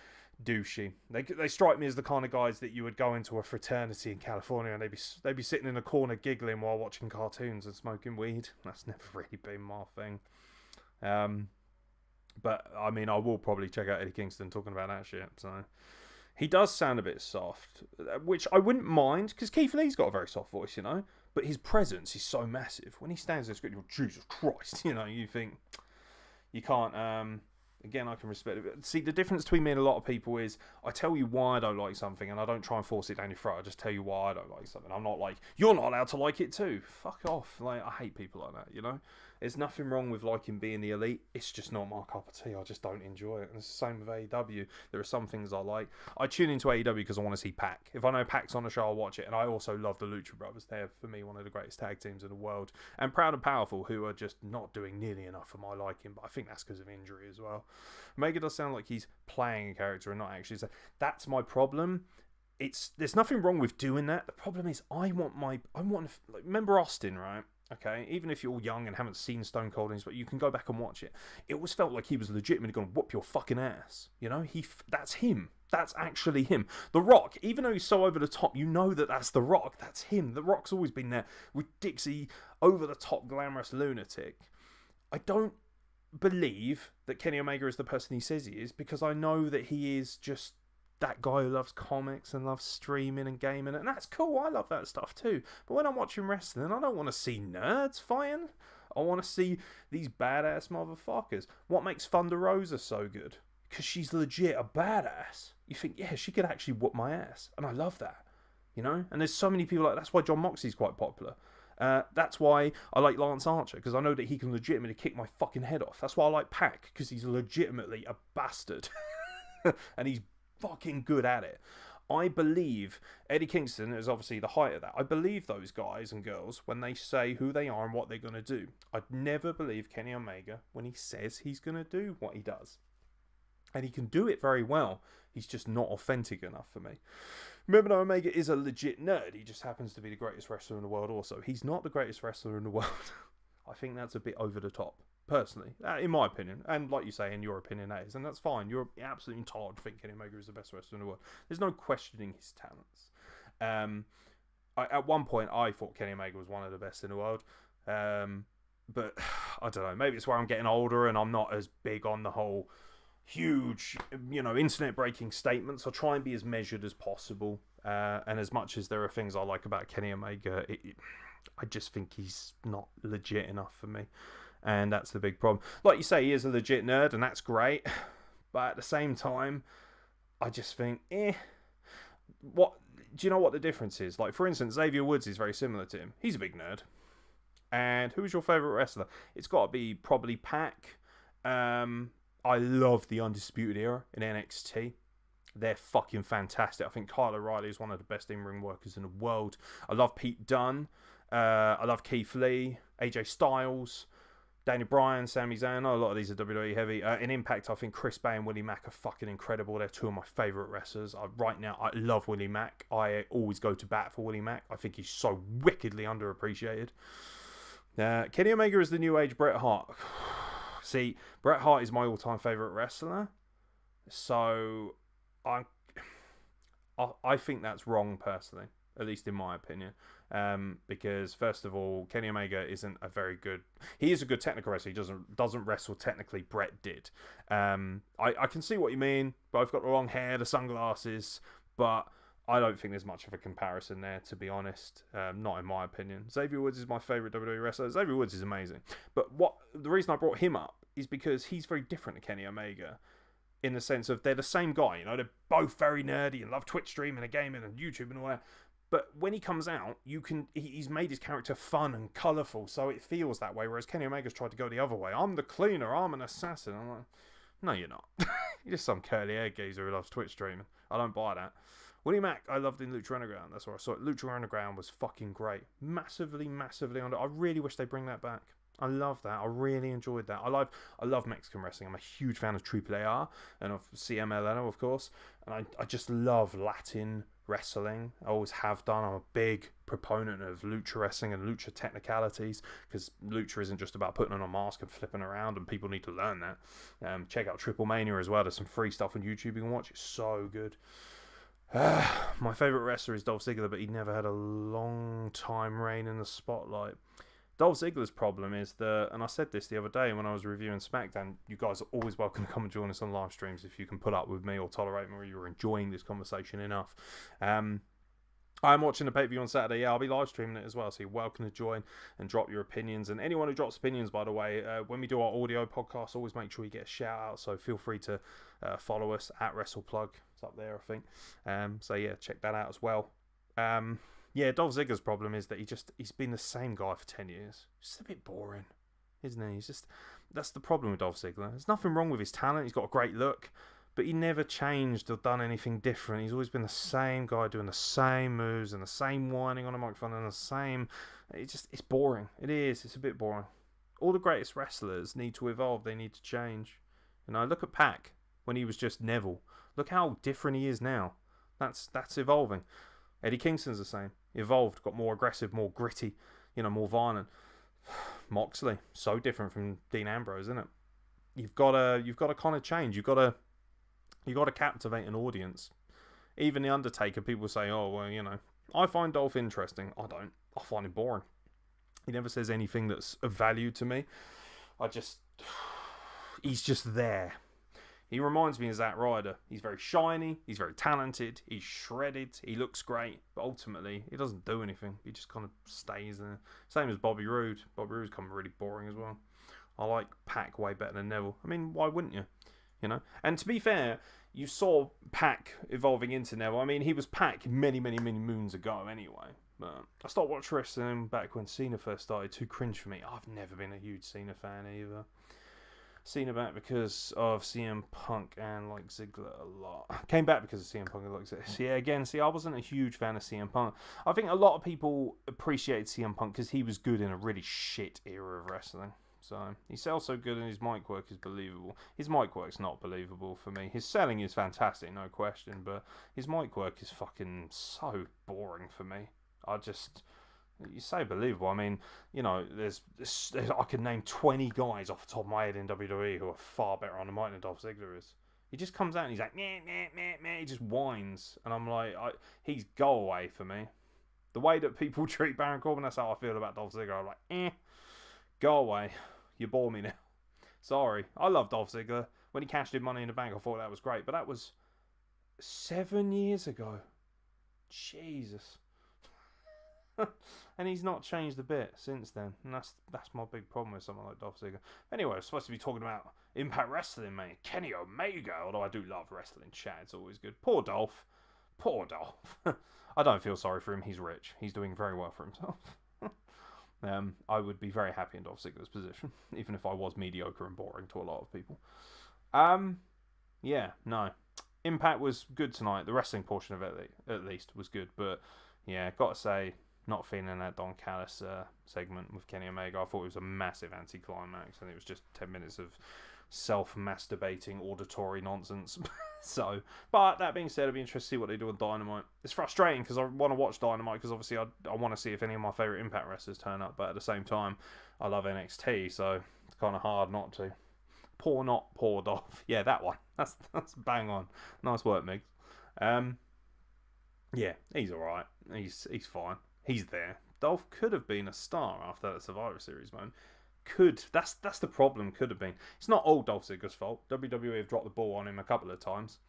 douchey. They strike me as the kind of guys that you would go into a fraternity in California and they'd be sitting in a corner giggling while watching cartoons and smoking weed. That's never really been my thing. But I mean, I will probably check out Eddie Kingston talking about that shit. So he does sound a bit soft, which I wouldn't mind because Keith Lee's got a very soft voice, But his presence is so massive when he stands there screaming, "Jesus Christ!" You think you can't. Again, I can respect it. See, the difference between me and a lot of people is I tell you why I don't like something and I don't try and force it down your throat. I just tell you why I don't like something. I'm not like, you're not allowed to like it too. Fuck off. Like, I hate people like that, There's nothing wrong with liking being the Elite. It's just not my cup of tea. I just don't enjoy it. And it's the same with AEW. There are some things I like. I tune into AEW because I want to see Pac. If I know Pac's on the show, I'll watch it. And I also love the Lucha Brothers. They're, for me, one of the greatest tag teams in the world. And Proud and Powerful, who are just not doing nearly enough for my liking. But I think that's because of injury as well. Omega does sound like he's playing a character and not actually. So that's my problem. There's nothing wrong with doing that. The problem is remember Austin, right? Okay, even if you're young and haven't seen Stone Cold, but you can go back and watch it. It always felt like he was legitimately going to whoop your fucking ass. That's him. That's actually him. The Rock, even though he's so over the top, that's The Rock. That's him. The Rock's always been there with Dixie, over the top, glamorous lunatic. I don't believe that Kenny Omega is the person he says he is because I know that he is just that guy who loves comics and loves streaming and gaming, and that's cool. I love that stuff too. But when I'm watching wrestling, I don't want to see nerds fighting. I want to see these badass motherfuckers. What makes Thunder Rosa so good? Because she's legit a badass. You think, yeah, she could actually whoop my ass, and I love that. And there's so many people that's why John Moxley's quite popular. That's why I like Lance Archer, because I know that he can legitimately kick my fucking head off. That's why I like Pac, because he's legitimately a bastard. And he's fucking good at it. I believe Eddie Kingston is obviously the height of that. I believe those guys and girls when they say who they are and what they're going to do. I'd never believe Kenny Omega when he says he's going to do what he does. And he can do it very well. He's just not authentic enough for me. Remember, that Omega is a legit nerd. He just happens to be the greatest wrestler in the world also. He's not the greatest wrestler in the world. I think that's a bit over the top, personally, in my opinion. And like you say, in your opinion, that is. And that's fine. You're absolutely entitled to think Kenny Omega is the best wrestler in the world. There's no questioning his talents. At one point, I thought Kenny Omega was one of the best in the world. But I don't know. Maybe it's where I'm getting older and I'm not as big on the whole huge, internet breaking statements. I try and be as measured as possible. And as much as there are things I like about Kenny Omega, I just think he's not legit enough for me. And that's the big problem. Like you say, he is a legit nerd, and that's great. But at the same time, I just think, what? Do you know what the difference is? Like, for instance, Xavier Woods is very similar to him. He's a big nerd. And who's your favourite wrestler? It's got to be probably Pac. I love the Undisputed Era in NXT. They're fucking fantastic. I think Kyle O'Reilly is one of the best in-ring workers in the world. I love Pete Dunne. I love Keith Lee, AJ Styles, Daniel Bryan, Sami Zayn. A lot of these are WWE heavy. In Impact, I think Chris Bay and Willie Mack are fucking incredible. They're two of my favourite wrestlers. Right now, I love Willie Mack. I always go to bat for Willie Mack. I think he's so wickedly underappreciated. Kenny Omega is the new age Bret Hart. See, Bret Hart is my all-time favourite wrestler. So I think that's wrong, personally, at least in my opinion. Because first of all, Kenny Omega isn't a very good. He is a good technical wrestler. He doesn't wrestle technically. Bret did. I can see what you mean. Both got the long hair, the sunglasses, but I don't think there's much of a comparison there, to be honest. Not in my opinion. Xavier Woods is my favourite WWE wrestler. Xavier Woods is amazing. But the reason I brought him up is because he's very different to Kenny Omega in the sense of they're the same guy. They're both very nerdy and love Twitch streaming and gaming and YouTube and all that. But when he comes out, he's made his character fun and colourful, so it feels that way. Whereas Kenny Omega's tried to go the other way. I'm the cleaner. I'm an assassin. I'm like, no, you're not. You're just some curly hair geezer who loves Twitch streaming. I don't buy that. Willie Mack, I loved in Lucha Underground. That's where I saw it. Lucha Underground was fucking great. Massively, massively under. I really wish they bring that back. I love that. I really enjoyed that. I love Mexican wrestling. I'm a huge fan of AAA and of CMLL, of course. And I just love Latin wrestling. I always have done. I'm a big proponent of lucha wrestling and lucha technicalities, because lucha isn't just about putting on a mask and flipping around, and people need to learn that. Check out Triple Mania as well. There's some free stuff on YouTube you can watch. It's so good. My favourite wrestler is Dolph Ziggler, but he never had a long time reign in the spotlight. Dolph Ziggler's problem is that, and I said this the other day when I was reviewing SmackDown, you guys are always welcome to come and join us on live streams if you can put up with me or tolerate me, or you're enjoying this conversation enough. I'm watching the pay-per-view on Saturday. Yeah, I'll be live streaming it as well, so you're welcome to join and drop your opinions. And anyone who drops opinions, by the way, when we do our audio podcast, always make sure you get a shout out, so feel free to follow us at WrestlePlug. It's up there, I think. So yeah, check that out as well. Yeah, Dolph Ziggler's problem is that he's been the same guy for 10 years. Just a bit boring, isn't he? That's the problem with Dolph Ziggler. There's nothing wrong with his talent. He's got a great look, but he never changed or done anything different. He's always been the same guy doing the same moves and the same whining on a microphone and the same... It's boring. It is. It's a bit boring. All the greatest wrestlers need to evolve. They need to change. You know, look at Pac when he was just Neville. Look how different he is now. That's evolving. Eddie Kingston's the same. Evolved, got more aggressive, more gritty, more violent. Moxley, so different from Dean Ambrose, isn't it? You've got to kind of change. You've got to captivate an audience. Even the Undertaker, people say, "Oh, well, I find Dolph interesting." I don't. I find him boring. He never says anything that's of value to me. He's just there. He reminds me of Zack Ryder. He's very shiny, he's very talented, he's shredded, he looks great, but ultimately, he doesn't do anything. He just kind of stays there. Same as Bobby Roode. Bobby Roode's kind of really boring as well. I like Pac way better than Neville. I mean, why wouldn't you? And to be fair, you saw Pac evolving into Neville. I mean, he was Pac many, many, many moons ago anyway. But I started watching wrestling back when Cena first started. Too cringe for me. I've never been a huge Cena fan either. Cena back because of CM Punk and like Ziggler a lot. Came back because of CM Punk and like Ziggler. Yeah, again, I wasn't a huge fan of CM Punk. I think a lot of people appreciated CM Punk because he was good in a really shit era of wrestling. So he's also good and his mic work is believable. His mic work's not believable for me. His selling is fantastic, no question, but his mic work is fucking so boring for me. You say believable. I mean, there's I could name 20 guys off the top of my head in WWE who are far better on the mic than Dolph Ziggler is. He just comes out and he's like, meh, meh, meh, meh. He just whines. And I'm like, he's go away for me. The way that people treat Baron Corbin, that's how I feel about Dolph Ziggler. I'm like, go away. You bore me now. Sorry. I love Dolph Ziggler. When he cashed in Money in the Bank, I thought that was great. But that was 7 years ago. Jesus. And he's not changed a bit since then, and that's my big problem with someone like Dolph Ziggler. Anyway, we're supposed to be talking about Impact Wrestling, mate. Kenny Omega, although I do love wrestling chat, it's always good. Poor Dolph. I don't feel sorry for him. He's rich. He's doing very well for himself. I would be very happy in Dolph Ziggler's position, even if I was mediocre and boring to a lot of people. Yeah, no. Impact was good tonight. The wrestling portion of it, at least, was good. But yeah, gotta say, not feeling that Don Callis segment with Kenny Omega. I thought it was a massive anticlimax, and it was just 10 minutes of self-masturbating auditory nonsense. But that being said, I'd be interested to see what they do with Dynamite. It's frustrating because I want to watch Dynamite because obviously I want to see if any of my favourite Impact wrestlers turn up, but at the same time, I love NXT, so it's kind of hard not to. Poor Dolph. Yeah, that one. That's bang on. Nice work, Migs. Yeah, he's alright. He's fine. He's there. Dolph could have been a star after that Survivor Series moment. That's the problem. Could have been. It's not all Dolph Ziggler's fault. WWE have dropped the ball on him a couple of times.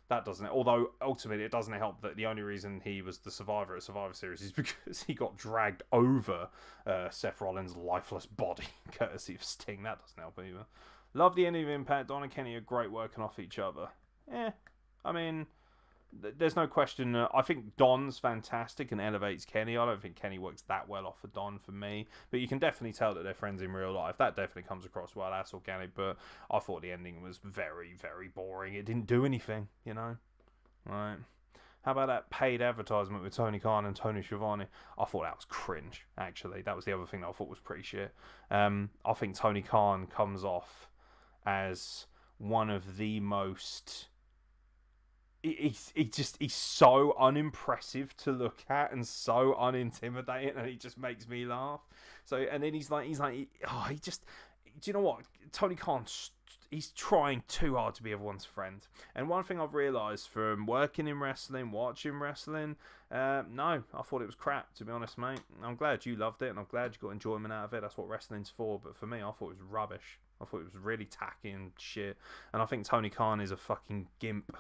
That doesn't. Although ultimately it doesn't help that the only reason he was the survivor at Survivor Series is because he got dragged over Seth Rollins' lifeless body, courtesy of Sting. That doesn't help either. Love the ending of Impact. Don and Kenny are great working off each other. I mean, there's no question. I think Don's fantastic and elevates Kenny. I don't think Kenny works that well off of Don for me. But you can definitely tell that they're friends in real life. That definitely comes across well. That's organic. But I thought the ending was very, very boring. It didn't do anything, Right. How about that paid advertisement with Tony Khan and Tony Schiavone? I thought that was cringe, actually. That was the other thing that I thought was pretty shit. I think Tony Khan comes off as one of the most... He's so unimpressive to look at and so unintimidating, and he just makes me laugh. So, and then he's like, he just... Do you know what? Tony Khan, he's trying too hard to be everyone's friend. And one thing I've realised from working in wrestling, watching wrestling, no, I thought it was crap, to be honest, mate. I'm glad you loved it, and I'm glad you got enjoyment out of it. That's what wrestling's for. But for me, I thought it was rubbish. I thought it was really tacky and shit. And I think Tony Khan is a fucking gimp.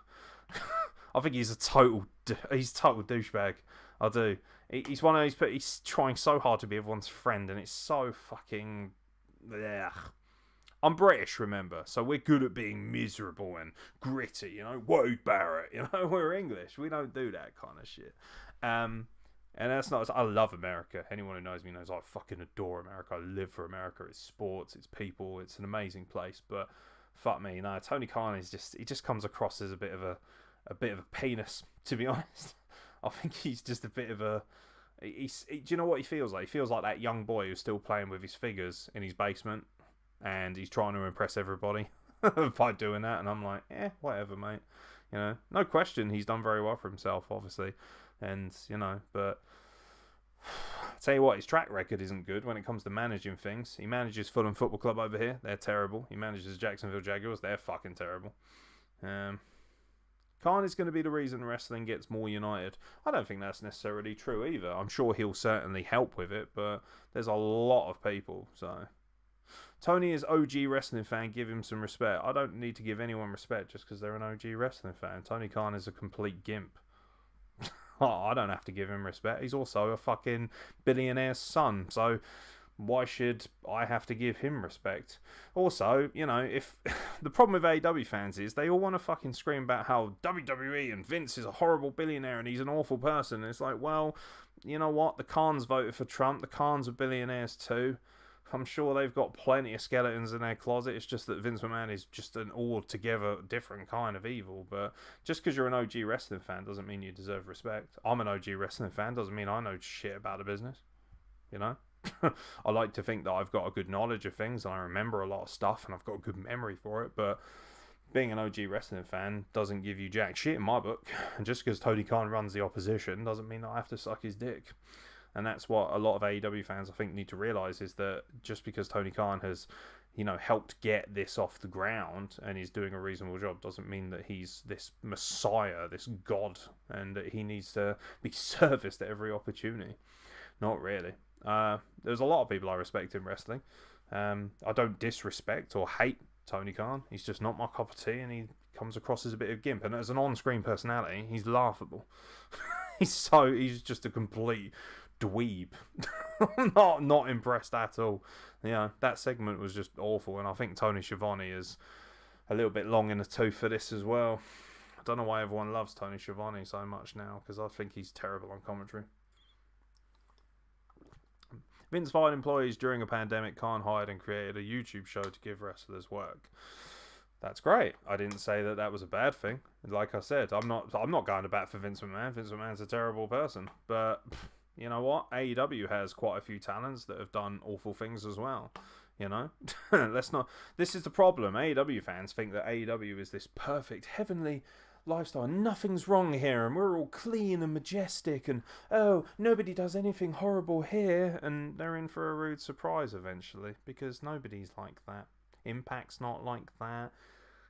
I think he's total douchebag. I do. He's one of those, but he's trying so hard to be everyone's friend, and it's so fucking... Ugh. I'm British, remember, so we're good at being miserable and gritty, you know. Wade Barrett, you know. We're English. We don't do that kind of shit. And that's not... I love America. Anyone who knows me knows I fucking adore America. I live for America. It's sports, it's people, it's an amazing place. But fuck me, no. Tony Khan is just... He just comes across as a bit of a penis, to be honest. I think he's just a bit of a... do you know what he feels like? He feels like that young boy who's still playing with his figures in his basement, and he's trying to impress everybody by doing that. And I'm like, whatever, mate. You know, no question, he's done very well for himself, obviously, and you know, but I'll tell you what, his track record isn't good when it comes to managing things. He manages Fulham Football Club over here; they're terrible. He manages Jacksonville Jaguars; they're fucking terrible. Khan is going to be the reason wrestling gets more united. I don't think that's necessarily true either. I'm sure he'll certainly help with it, but there's a lot of people. So Tony is OG wrestling fan. Give him some respect. I don't need to give anyone respect just because they're an OG wrestling fan. Tony Khan is a complete gimp. I don't have to give him respect. He's also a fucking billionaire's son. So why should I have to give him respect? Also, you know, if the problem with AEW fans is they all want to fucking scream about how WWE and Vince is a horrible billionaire and he's an awful person. And it's like, well, you know what? The Khans voted for Trump. The Khans are billionaires too. I'm sure they've got plenty of skeletons in their closet. It's just that Vince McMahon is just an altogether different kind of evil. But just because you're an OG wrestling fan doesn't mean you deserve respect. I'm an OG wrestling fan. Doesn't mean I know shit about the business. You know? I like to think that I've got a good knowledge of things and I remember a lot of stuff and I've got a good memory for it, but being an OG wrestling fan doesn't give you jack shit in my book. And just because Tony Khan runs the opposition doesn't mean that I have to suck his dick. And that's what a lot of AEW fans I think need to realise, is that just because Tony Khan has, you know, helped get this off the ground and he's doing a reasonable job doesn't mean that he's this messiah, this god, and that he needs to be serviced at every opportunity. Not really. There's a lot of people I respect in wrestling. I don't disrespect or hate Tony Khan. He's just not my cup of tea, and he comes across as a bit of gimp. And as an on-screen personality, he's laughable. He's just a complete dweeb. not impressed at all. Yeah, that segment was just awful, and I think Tony Schiavone is a little bit long in the tooth for this as well. I don't know why everyone loves Tony Schiavone so much now, because I think he's terrible on commentary. Vince fired employees during a pandemic. Khan hired and created a YouTube show to give wrestlers work. That's great. I didn't say that that was a bad thing. Like I said, I'm not going to bat for Vince McMahon. Vince McMahon's a terrible person. But you know what? AEW has quite a few talents that have done awful things as well. You know? Let's not... This is the problem. AEW fans think that AEW is this perfect, heavenly lifestyle. Nothing's wrong here, and we're all clean and majestic, and oh, nobody does anything horrible here, and they're in for a rude surprise eventually, because nobody's like that. Impact's not like that,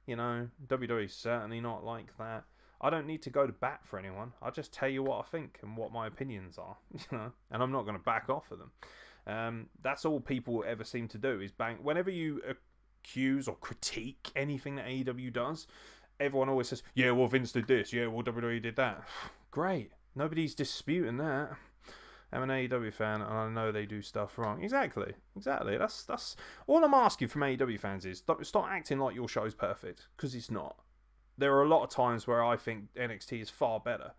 you know. WWE's certainly not like that. I don't need to go to bat for anyone. I just tell you what I think and what my opinions are, you know, and I'm not going to back off of them. That's all people ever seem to do, is bang. Whenever you accuse or critique anything that AEW does, everyone always says, yeah, well, Vince did this. Yeah, well, WWE did that. Great. Nobody's disputing that. I'm an AEW fan, and I know they do stuff wrong. Exactly. That's all I'm asking from AEW fans is stop acting like your show's perfect, because it's not. There are a lot of times where I think NXT is far better.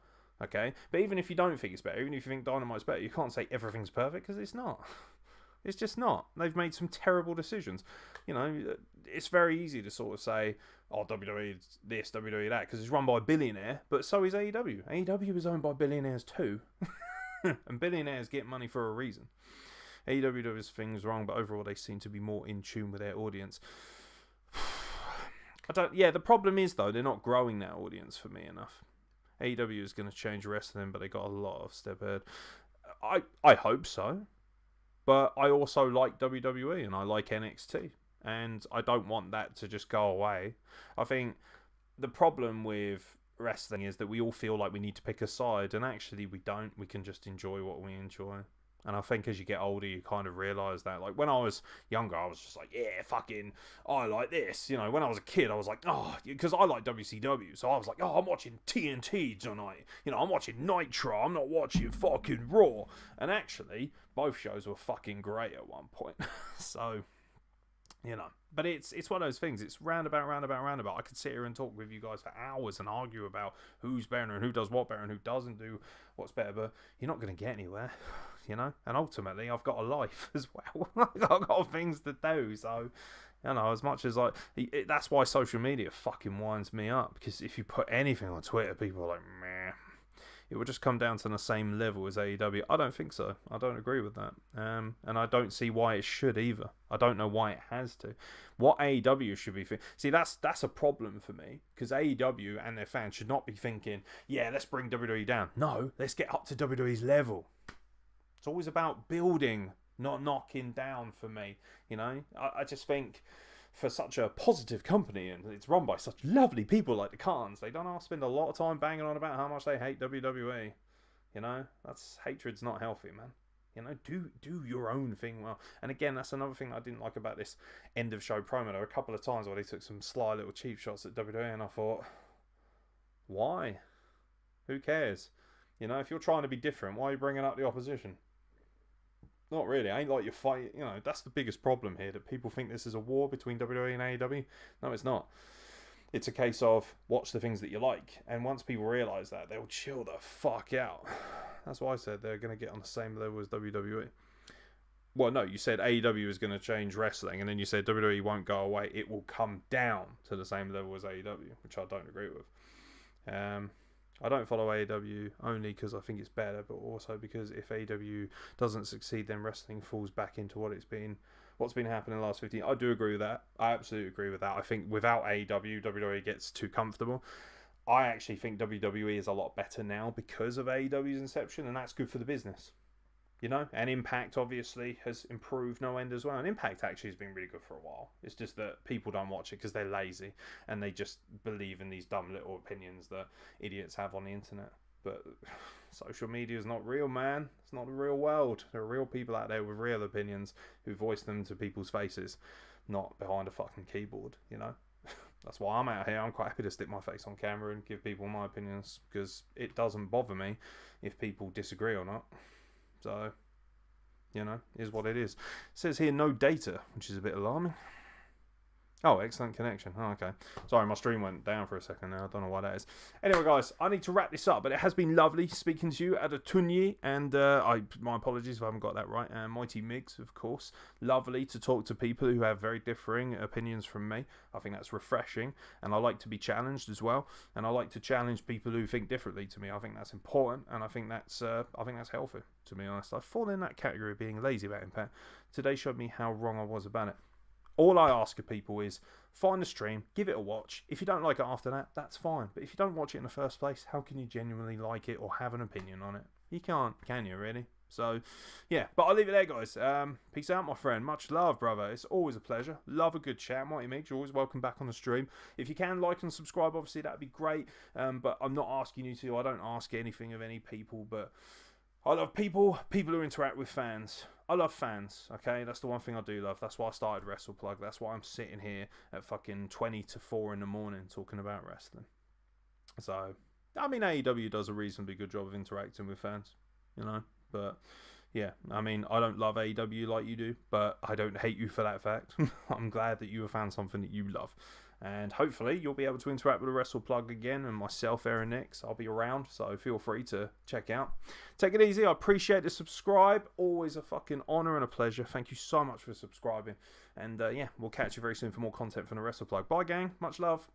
Okay? But even if you don't think it's better, even if you think Dynamite's better, you can't say everything's perfect, because it's not. It's just not. They've made some terrible decisions. You know, it's very easy to sort of say, oh, WWE this, WWE that, because it's run by a billionaire, but so is AEW. AEW is owned by billionaires too. And billionaires get money for a reason. AEW does things wrong, but overall they seem to be more in tune with their audience. The problem is, though, they're not growing their audience for me enough. AEW is going to change wrestling, but they got a lot of step ahead. I hope so. But I also like WWE and I like NXT. And I don't want that to just go away. I think the problem with wrestling is that we all feel like we need to pick a side. And actually we don't. We can just enjoy what we enjoy. And I think as you get older, you kind of realise that. Like, when I was younger, I was just like, yeah, fucking, I like this. You know, when I was a kid, I was like, oh, because I like WCW. So I was like, oh, I'm watching TNT tonight. You know, I'm watching Nitro. I'm not watching fucking Raw. And actually, both shows were fucking great at one point. So, you know. But it's one of those things. It's roundabout. I could sit here and talk with you guys for hours and argue about who's better and who does what better and who doesn't do what's better. But you're not going to get anywhere. You know, and ultimately I've got a life as well. I've got things to do, so, you know, as much as that's why social media fucking winds me up, because if you put anything on Twitter, people are like, meh. It would just come down to the same level as AEW. I don't think so. I don't agree with that. And I don't see why it should either. I don't know why it has to. What AEW should be thinking... See, that's a problem for me. Because AEW and their fans should not be thinking, yeah, let's bring WWE down. No, let's get up to WWE's level. It's always about building, not knocking down for me. You know, I just think for such a positive company and it's run by such lovely people like the Khans, they don't spend a lot of time banging on about how much they hate WWE. You know, hatred's not healthy, man. You know, do your own thing well. And again, that's another thing I didn't like about this end of show promo. There were a couple of times where they took some sly little cheap shots at WWE, and I thought, why? Who cares? You know, if you're trying to be different, why are you bringing up the opposition? Not really. It ain't like you're fighting. You know, that's the biggest problem here, that people think this is a war between WWE and AEW. No, it's not. It's a case of watch the things that you like. And once people realise that, they'll chill the fuck out. That's why I said they're going to get on the same level as WWE. Well, no, you said AEW is going to change wrestling, and then you said WWE won't go away. It will come down to the same level as AEW, which I don't agree with. I don't follow AEW only because I think it's better, but also because if AEW doesn't succeed, then wrestling falls back into what's been happening in the last 15. I do agree with that. I absolutely agree with that. I think without AEW, WWE gets too comfortable. I actually think WWE is a lot better now because of AEW's inception, and that's good for the business. You know, and Impact obviously has improved no end as well. And Impact actually has been really good for a while. It's just that people don't watch it because they're lazy and they just believe in these dumb little opinions that idiots have on the internet. But social media is not real, man. It's not the real world. There are real people out there with real opinions who voice them to people's faces, not behind a fucking keyboard, you know. That's why I'm out here. I'm quite happy to stick my face on camera and give people my opinions because it doesn't bother me if people disagree or not. So, you know, is what it is. It says here no data, which is a bit alarming. Oh, excellent connection. Oh, okay. Sorry, my stream went down for a second now. I don't know why that is. Anyway, guys, I need to wrap this up, but it has been lovely speaking to you at a Tunyi, and my apologies if I haven't got that right. Mighty Migs, of course. Lovely to talk to people who have very differing opinions from me. I think that's refreshing, and I like to be challenged as well, and I like to challenge people who think differently to me. I think that's important, and I think that's healthy, to be honest. I fall in that category of being lazy about Impact. Today showed me how wrong I was about it. All I ask of people is find the stream, give it a watch. If you don't like it after that, that's fine. But if you don't watch it in the first place, how can you genuinely like it or have an opinion on it? You can't, can you, really? So, yeah. But I'll leave it there, guys. Peace out, my friend. Much love, brother. It's always a pleasure. Love a good chat. Mighty Migs, you're always welcome back on the stream. If you can, like and subscribe, obviously, that'd be great. But I'm not asking you to. I don't ask anything of any people, but I love people who interact with fans. I love fans, okay? That's the one thing I do love. That's why I started WrestlePlug. That's why I'm sitting here at fucking 20 to 4 in the morning talking about wrestling. So, I mean, AEW does a reasonably good job of interacting with fans, you know? But, yeah, I mean, I don't love AEW like you do, but I don't hate you for that fact. I'm glad that you have found something that you love. And hopefully you'll be able to interact with the WrestlePlug again, and myself, Aaron Nix. I'll be around, so feel free to check out. Take it easy. I appreciate the subscribe. Always a fucking honour and a pleasure. Thank you so much for subscribing. And yeah, we'll catch you very soon for more content from the WrestlePlug. Bye, gang. Much love.